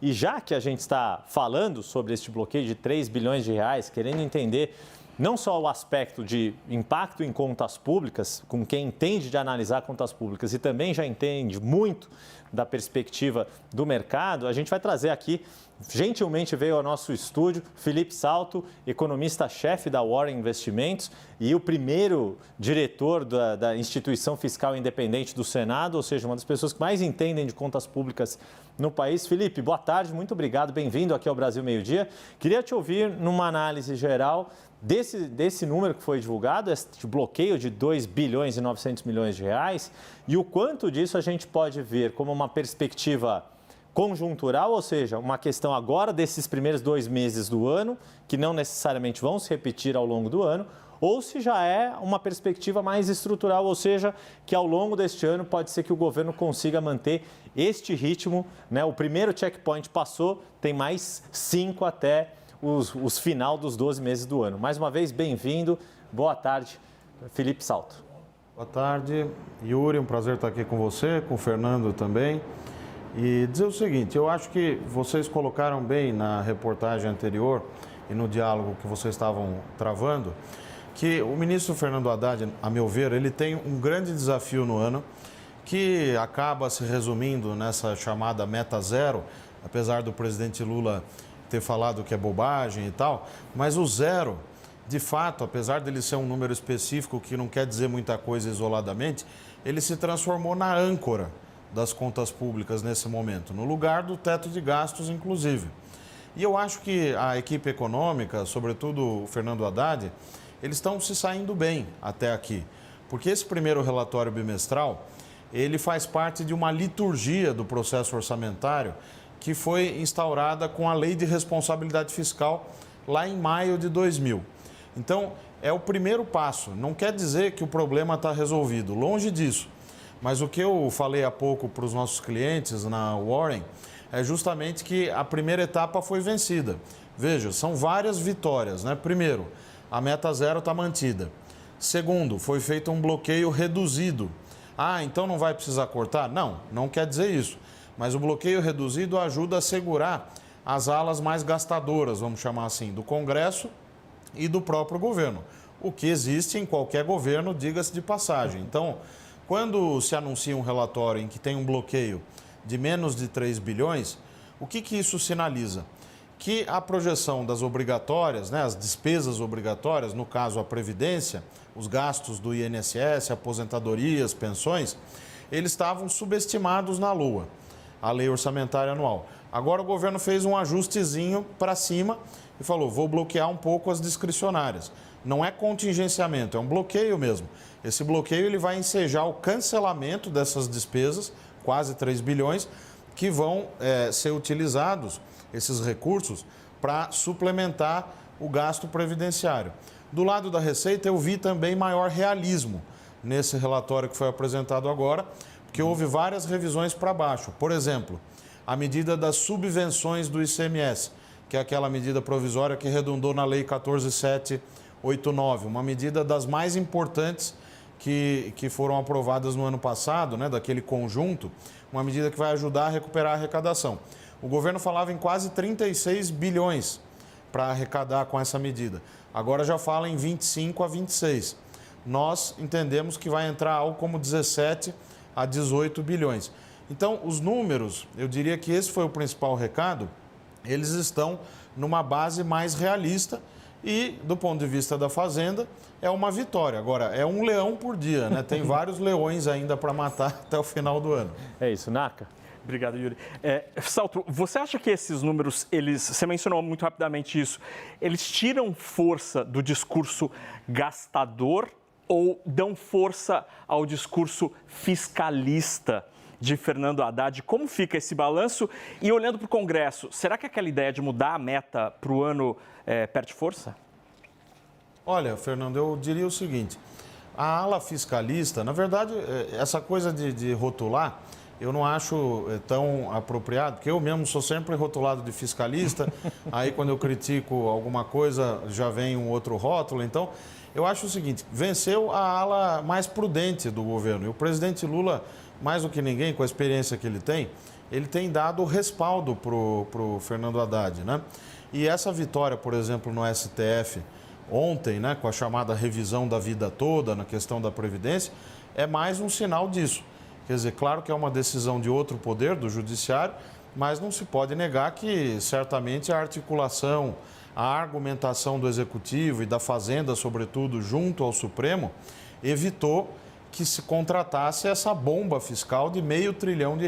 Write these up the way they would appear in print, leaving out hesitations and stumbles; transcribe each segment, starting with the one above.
E já que a gente está falando sobre este bloqueio de 3 bilhões de reais, querendo entender não só o aspecto de impacto em contas públicas, com quem entende de analisar contas públicas e também já entende muito da perspectiva do mercado, a gente vai trazer aqui, gentilmente veio ao nosso estúdio, Felipe Salto, economista-chefe da Warren Investimentos e o primeiro diretor da Instituição Fiscal Independente do Senado, ou seja, uma das pessoas que mais entendem de contas públicas no país. Felipe, boa tarde, muito obrigado, bem-vindo aqui ao Brasil Meio Dia. Queria te ouvir numa análise geral desse número que foi divulgado, esse bloqueio de 2 bilhões e 900 milhões de reais, e o quanto disso a gente pode ver como uma perspectiva conjuntural, ou seja, uma questão agora desses primeiros 2 meses do ano, que não necessariamente vão se repetir ao longo do ano, ou se já é uma perspectiva mais estrutural, ou seja, que ao longo deste ano pode ser que o governo consiga manter este ritmo, né? O primeiro checkpoint passou, tem mais 5 até os final dos 12 meses do ano. Mais uma vez, bem-vindo. Boa tarde, Felipe Salto. Boa tarde, Yuri. Um prazer estar aqui com você, com o Fernando também. E dizer o seguinte, eu acho que vocês colocaram bem na reportagem anterior e no diálogo que vocês estavam travando, que o ministro Fernando Haddad, a meu ver, ele tem um grande desafio no ano, que acaba se resumindo nessa chamada meta zero, apesar do presidente Lula ter falado que é bobagem e tal, mas o zero, de fato, apesar dele ser um número específico que não quer dizer muita coisa isoladamente, ele se transformou na âncora das contas públicas nesse momento, no lugar do teto de gastos, inclusive. E eu acho que a equipe econômica, sobretudo o Fernando Haddad, eles estão se saindo bem até aqui, porque esse primeiro relatório bimestral, ele faz parte de uma liturgia do processo orçamentário que foi instaurada com a Lei de Responsabilidade Fiscal lá em maio de 2000. Então, é o primeiro passo. Não quer dizer que o problema está resolvido, longe disso. Mas o que eu falei há pouco para os nossos clientes na Warren é justamente que a primeira etapa foi vencida. Veja, são várias vitórias, né? Primeiro, a meta zero está mantida. Segundo, foi feito um bloqueio reduzido. Ah, então não vai precisar cortar? Não, não quer dizer isso. Mas o bloqueio reduzido ajuda a segurar as alas mais gastadoras, vamos chamar assim, do Congresso e do próprio governo. O que existe em qualquer governo, diga-se de passagem. Então, quando se anuncia um relatório em que tem um bloqueio de menos de 3 bilhões, o que isso sinaliza? Que a projeção das obrigatórias, né, as despesas obrigatórias, no caso a Previdência, os gastos do INSS, aposentadorias, pensões, eles estavam subestimados na Lua, a lei orçamentária anual. Agora o governo fez um ajustezinho para cima e falou, vou bloquear um pouco as discricionárias. Não é contingenciamento, é um bloqueio mesmo. Esse bloqueio ele vai ensejar o cancelamento dessas despesas, quase 3 bilhões, que vão ser utilizados, esses recursos, para suplementar o gasto previdenciário. Do lado da Receita, eu vi também maior realismo nesse relatório que foi apresentado agora, porque houve várias revisões para baixo. Por exemplo, a medida das subvenções do ICMS, que é aquela medida provisória que redundou na Lei 14.789, uma medida das mais importantes que foram aprovadas no ano passado, né, daquele conjunto, uma medida que vai ajudar a recuperar a arrecadação. O governo falava em quase 36 bilhões para arrecadar com essa medida. Agora já fala em 25 a 26. Nós entendemos que vai entrar algo como 17 a 18 bilhões. Então, os números, eu diria que esse foi o principal recado, eles estão numa base mais realista e, do ponto de vista da Fazenda, é uma vitória. Agora, é um leão por dia, né? Tem vários leões ainda para matar até o final do ano. É isso, Naka? Obrigado, Yuri. Salto, você acha que esses números, você mencionou muito rapidamente isso, eles tiram força do discurso gastador ou dão força ao discurso fiscalista de Fernando Haddad? Como fica esse balanço? E olhando para o Congresso, será que aquela ideia de mudar a meta para o ano perde força? Olha, Fernando, eu diria o seguinte, a ala fiscalista, na verdade, essa coisa de rotular, eu não acho tão apropriado, porque eu mesmo sou sempre rotulado de fiscalista, aí quando eu critico alguma coisa já vem um outro rótulo, então eu acho o seguinte, venceu a ala mais prudente do governo, e o presidente Lula, mais do que ninguém, com a experiência que ele tem, ele tem dado respaldo para o Fernando Haddad, né? E essa vitória, por exemplo, no STF ontem, né, com a chamada revisão da vida toda na questão da Previdência, é mais um sinal disso. Quer dizer, claro que é uma decisão de outro poder, do Judiciário, mas não se pode negar que certamente a articulação, a argumentação do Executivo e da Fazenda, sobretudo, junto ao Supremo, evitou que se contratasse essa bomba fiscal de R$500 bilhão,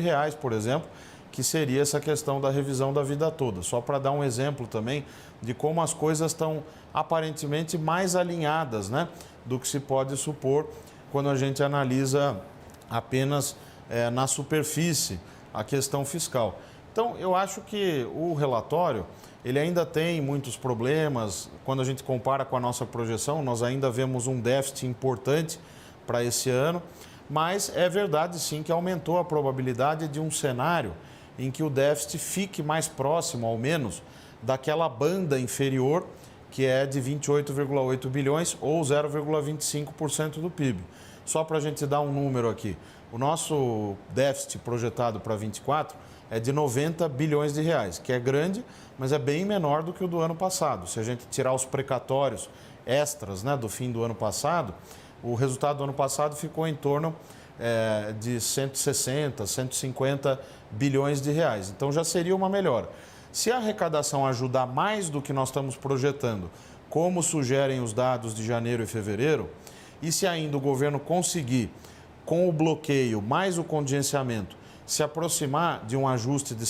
por exemplo, que seria essa questão da revisão da vida toda. Só para dar um exemplo também de como as coisas estão aparentemente mais alinhadas, né, do que se pode supor quando a gente analisa apenas na superfície a questão fiscal. Então, eu acho que o relatório, ele ainda tem muitos problemas. Quando a gente compara com a nossa projeção, nós ainda vemos um déficit importante para esse ano, mas é verdade sim que aumentou a probabilidade de um cenário em que o déficit fique mais próximo, ao menos, daquela banda inferior, que é de 28,8 bilhões ou 0,25% do PIB. Só para a gente dar um número aqui, o nosso déficit projetado para 24 é de 90 bilhões de reais, que é grande, mas é bem menor do que o do ano passado. Se a gente tirar os precatórios extras, né, do fim do ano passado, o resultado do ano passado ficou em torno de 160, 150 bilhões de reais. Então já seria uma melhora. Se a arrecadação ajudar mais do que nós estamos projetando, como sugerem os dados de janeiro e fevereiro, e se ainda o governo conseguir, com o bloqueio mais o contingenciamento, se aproximar de um ajuste de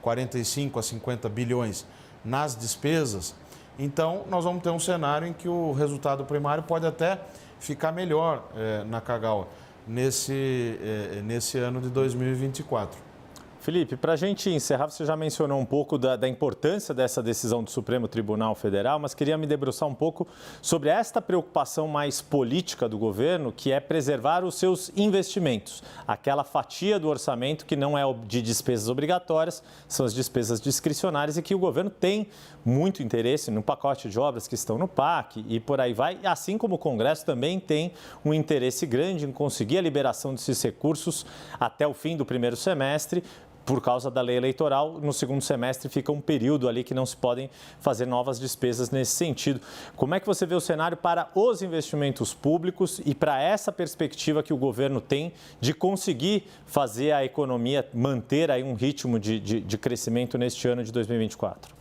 45 a 50 bilhões nas despesas, então nós vamos ter um cenário em que o resultado primário pode até ficar melhor na Kagawa nesse ano de 2024. Felipe, para a gente encerrar, você já mencionou um pouco da importância dessa decisão do Supremo Tribunal Federal, mas queria me debruçar um pouco sobre esta preocupação mais política do governo, que é preservar os seus investimentos. Aquela fatia do orçamento que não é de despesas obrigatórias, são as despesas discricionárias e que o governo tem muito interesse no pacote de obras que estão no PAC e por aí vai, assim como o Congresso também tem um interesse grande em conseguir a liberação desses recursos até o fim do primeiro semestre. Por causa da lei eleitoral, no segundo semestre fica um período ali que não se podem fazer novas despesas nesse sentido. Como é que você vê o cenário para os investimentos públicos e para essa perspectiva que o governo tem de conseguir fazer a economia manter aí um ritmo de crescimento neste ano de 2024?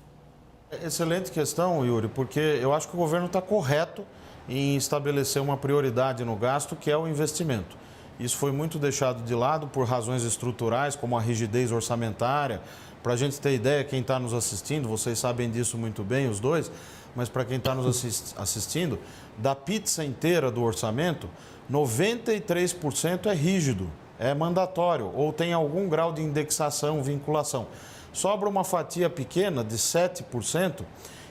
Excelente questão, Yuri, porque eu acho que o governo está correto em estabelecer uma prioridade no gasto, que é o investimento. Isso foi muito deixado de lado por razões estruturais, como a rigidez orçamentária. Para a gente ter ideia, quem está nos assistindo, vocês sabem disso muito bem, os dois, mas para quem está nos assistindo, da pizza inteira do orçamento, 93% é rígido, é mandatório, ou tem algum grau de indexação, vinculação. Sobra uma fatia pequena de 7%,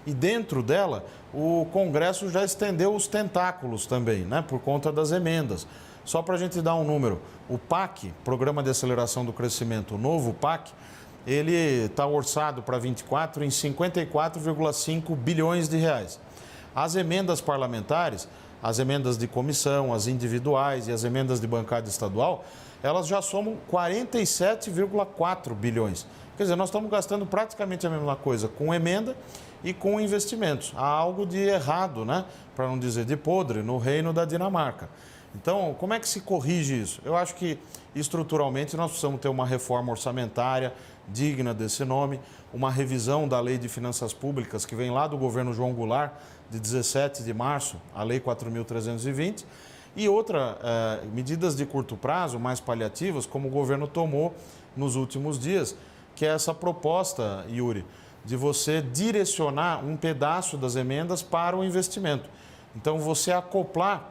e dentro dela, o Congresso já estendeu os tentáculos também, né, por conta das emendas. Só para a gente dar um número, o PAC, Programa de Aceleração do Crescimento, o novo PAC, ele está orçado para 24 em 54,5 bilhões de reais. As emendas parlamentares, as emendas de comissão, as individuais e as emendas de bancada estadual, elas já somam 47,4 bilhões. Quer dizer, nós estamos gastando praticamente a mesma coisa com emenda e com investimentos. Há algo de errado, né? Para não dizer de podre, no reino da Dinamarca. Então, como é que se corrige isso? Eu acho que, estruturalmente, nós precisamos ter uma reforma orçamentária digna desse nome, uma revisão da Lei de Finanças Públicas, que vem lá do governo João Goulart, de 17 de março, a Lei 4.320, e medidas de curto prazo, mais paliativas, como o governo tomou nos últimos dias, que é essa proposta, Yuri, de você direcionar um pedaço das emendas para o investimento. Então, você acoplar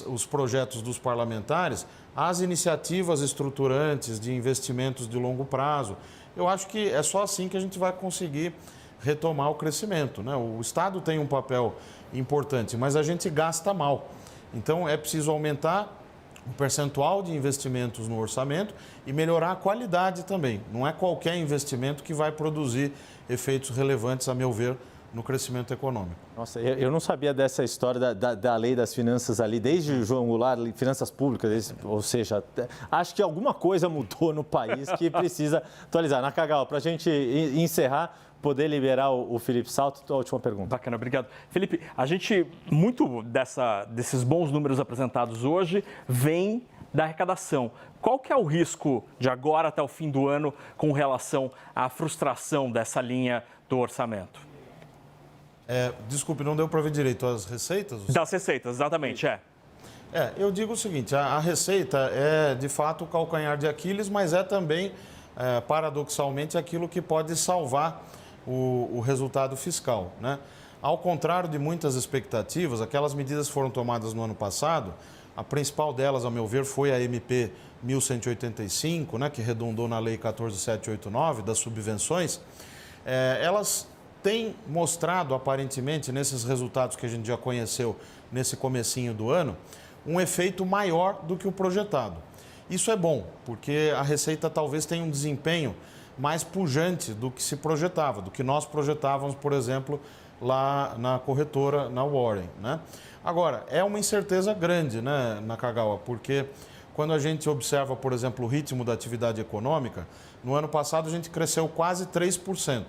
os projetos dos parlamentares às iniciativas estruturantes de investimentos de longo prazo. Eu acho que é só assim que a gente vai conseguir retomar o crescimento, né? O Estado tem um papel importante, mas a gente gasta mal. Então, é preciso aumentar o percentual de investimentos no orçamento e melhorar a qualidade também. Não é qualquer investimento que vai produzir efeitos relevantes, a meu ver, no crescimento econômico. Nossa, eu não sabia dessa história da lei das finanças ali, desde o João Goulart, finanças públicas, ou seja, acho que alguma coisa mudou no país que precisa atualizar. Nakagawa, para a gente encerrar, poder liberar o Felipe Salto, a última pergunta. Bacana, obrigado. Felipe, muito desses bons números apresentados hoje vem da arrecadação. Qual que é o risco de agora até o fim do ano com relação à frustração dessa linha do orçamento? Desculpe, não deu para ver direito as receitas? Das receitas, exatamente, Eu digo o seguinte, a receita é de fato o calcanhar de Aquiles, mas é também, paradoxalmente, aquilo que pode salvar o resultado fiscal, né? Ao contrário de muitas expectativas, aquelas medidas foram tomadas no ano passado, a principal delas, ao meu ver, foi a MP 1185, né, que redundou na Lei 14789, das subvenções. Elas têm mostrado, aparentemente, nesses resultados que a gente já conheceu nesse comecinho do ano, um efeito maior do que o projetado. Isso é bom, porque a Receita talvez tenha um desempenho mais pujante do que se projetava, do que nós projetávamos, por exemplo, lá na corretora, na Warren, né? Agora, é uma incerteza grande, né, Nakagawa, porque quando a gente observa, por exemplo, o ritmo da atividade econômica, no ano passado a gente cresceu quase 3%.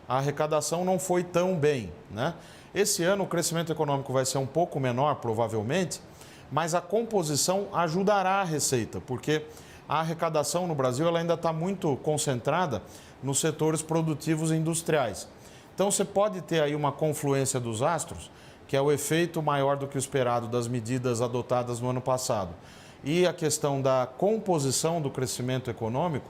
A arrecadação não foi tão bem, né? Esse ano o crescimento econômico vai ser um pouco menor, provavelmente, mas a composição ajudará a receita, porque a arrecadação no Brasil ela ainda está muito concentrada nos setores produtivos e industriais. Então você pode ter aí uma confluência dos astros, que é o efeito maior do que o esperado das medidas adotadas no ano passado, e a questão da composição do crescimento econômico,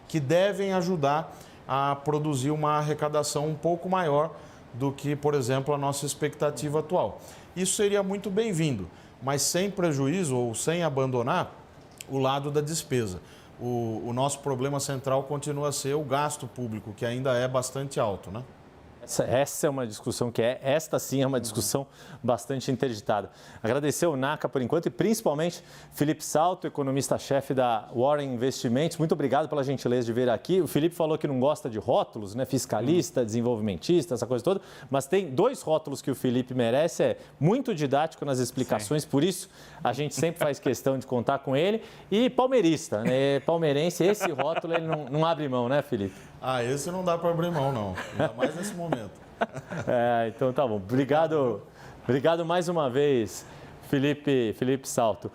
que devem ajudar a produzir uma arrecadação um pouco maior do que, por exemplo, a nossa expectativa atual. Isso seria muito bem-vindo, mas sem prejuízo ou sem abandonar o lado da despesa. O nosso problema central continua a ser o gasto público, que ainda é bastante alto, né? Essa é uma discussão esta sim é uma discussão bastante interditada. Agradecer o Naka por enquanto e principalmente Felipe Salto, economista-chefe da Warren Investimentos. Muito obrigado pela gentileza de vir aqui. O Felipe falou que não gosta de rótulos, né? Fiscalista, desenvolvimentista, essa coisa toda, mas tem dois rótulos que o Felipe merece, é muito didático nas explicações, por isso a gente sempre faz questão de contar com ele. E palmeirista, né? Palmeirense, esse rótulo ele não abre mão, né, Felipe? Esse não dá para abrir mão, não. Ainda mais nesse momento. Então tá bom. Obrigado mais uma vez, Felipe Salto.